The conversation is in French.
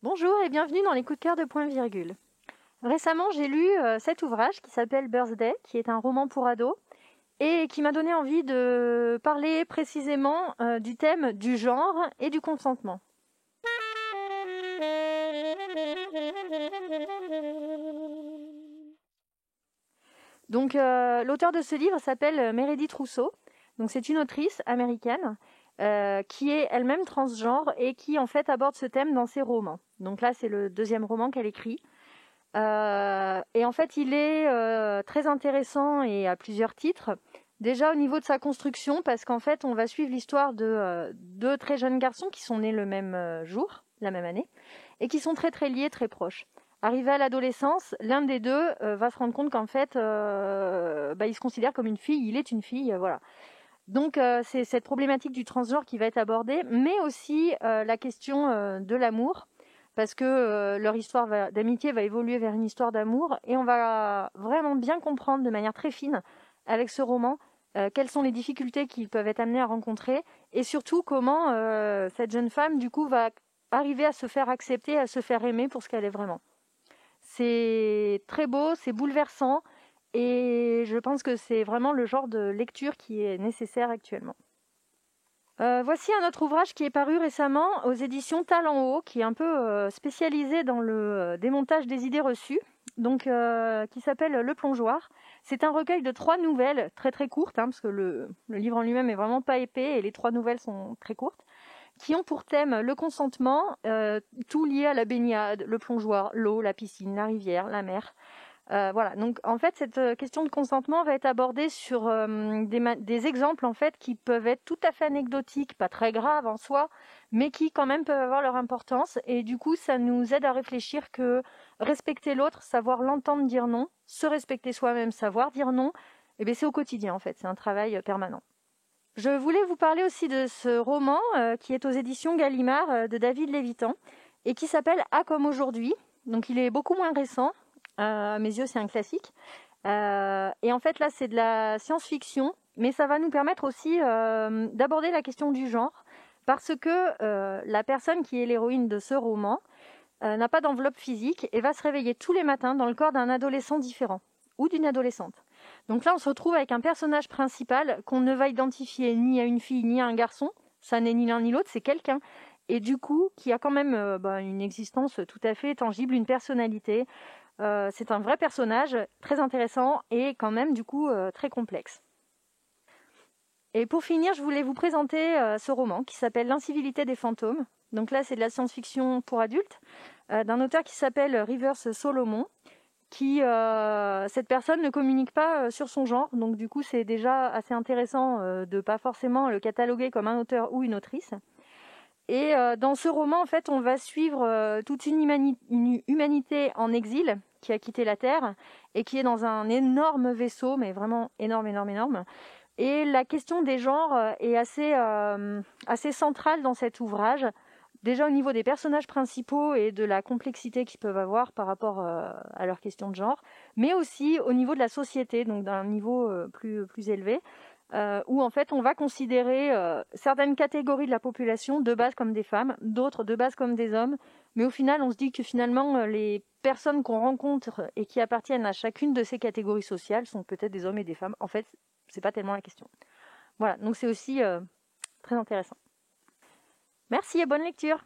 Bonjour et bienvenue dans les coups de cœur de Point Virgule. Récemment, j'ai lu cet ouvrage qui s'appelle Birthday, qui est un roman pour ados, et qui m'a donné envie de parler précisément du thème du genre et du consentement. Donc, l'auteur de ce livre s'appelle Meredith Rousseau. Donc, c'est une autrice américaine qui est elle-même transgenre et qui en fait aborde ce thème dans ses romans. Donc là, c'est le deuxième roman qu'elle écrit. Et en fait, il est très intéressant et à plusieurs titres. Déjà au niveau de sa construction, parce qu'en fait, on va suivre l'histoire de deux très jeunes garçons qui sont nés le même jour, la même année, et qui sont très très liés, très proches. Arrivé à l'adolescence, l'un des deux va se rendre compte qu'en fait, il se considère comme une fille, il est une fille, voilà. Donc c'est cette problématique du transgenre qui va être abordée, mais aussi la question de l'amour, parce que leur histoire d'amitié va évoluer vers une histoire d'amour, et on va vraiment bien comprendre de manière très fine, avec ce roman, quelles sont les difficultés qu'ils peuvent être amenés à rencontrer, et surtout comment cette jeune femme, du coup, va arriver à se faire accepter, à se faire aimer pour ce qu'elle est vraiment. C'est très beau, c'est bouleversant, et je pense que c'est vraiment le genre de lecture qui est nécessaire actuellement. Voici un autre ouvrage qui est paru récemment aux éditions Talent Haut, qui est un peu spécialisé dans le démontage des idées reçues, donc qui s'appelle Le Plongeoir. C'est un recueil de 3 nouvelles, très très courtes, parce que le livre en lui-même est vraiment pas épais et les 3 nouvelles sont très courtes, qui ont pour thème le consentement, tout lié à la baignade, le plongeoir, l'eau, la piscine, la rivière, la mer. Voilà, donc en fait cette question de consentement va être abordée sur des exemples en fait qui peuvent être tout à fait anecdotiques, pas très graves en soi, mais qui quand même peuvent avoir leur importance, et du coup ça nous aide à réfléchir que respecter l'autre, savoir l'entendre dire non, se respecter soi-même, savoir dire non, et bien c'est au quotidien en fait, c'est un travail permanent. Je voulais vous parler aussi de ce roman qui est aux éditions Gallimard de David Lévitan et qui s'appelle Ah comme aujourd'hui. Donc il est beaucoup moins récent. À mes yeux, c'est un classique. Et en fait, là, c'est de la science-fiction, mais ça va nous permettre aussi d'aborder la question du genre, parce que la personne qui est l'héroïne de ce roman n'a pas d'enveloppe physique et va se réveiller tous les matins dans le corps d'un adolescent différent ou d'une adolescente. Donc là, on se retrouve avec un personnage principal qu'on ne va identifier ni à une fille ni à un garçon. Ça n'est ni l'un ni l'autre, c'est quelqu'un. Et du coup, qui a quand même une existence tout à fait tangible, une personnalité. C'est un vrai personnage, très intéressant et quand même du coup très complexe. Et pour finir, je voulais vous présenter ce roman qui s'appelle L'incivilité des fantômes. Donc là, c'est de la science-fiction pour adultes, d'un auteur qui s'appelle Rivers Solomon, cette personne ne communique pas sur son genre, donc du coup c'est déjà assez intéressant de pas forcément le cataloguer comme un auteur ou une autrice. Et dans ce roman, en fait, on va suivre toute une humanité en exil qui a quitté la Terre et qui est dans un énorme vaisseau, mais vraiment énorme, énorme, énorme. Et la question des genres est assez centrale dans cet ouvrage, déjà au niveau des personnages principaux et de la complexité qu'ils peuvent avoir par rapport à leur question de genre, mais aussi au niveau de la société, donc d'un niveau plus élevé, où en fait on va considérer certaines catégories de la population de base comme des femmes, d'autres de base comme des hommes, mais au final on se dit que finalement les personnes qu'on rencontre et qui appartiennent à chacune de ces catégories sociales sont peut-être des hommes et des femmes. En fait, c'est pas tellement la question. Voilà, donc c'est aussi très intéressant. Merci et bonne lecture.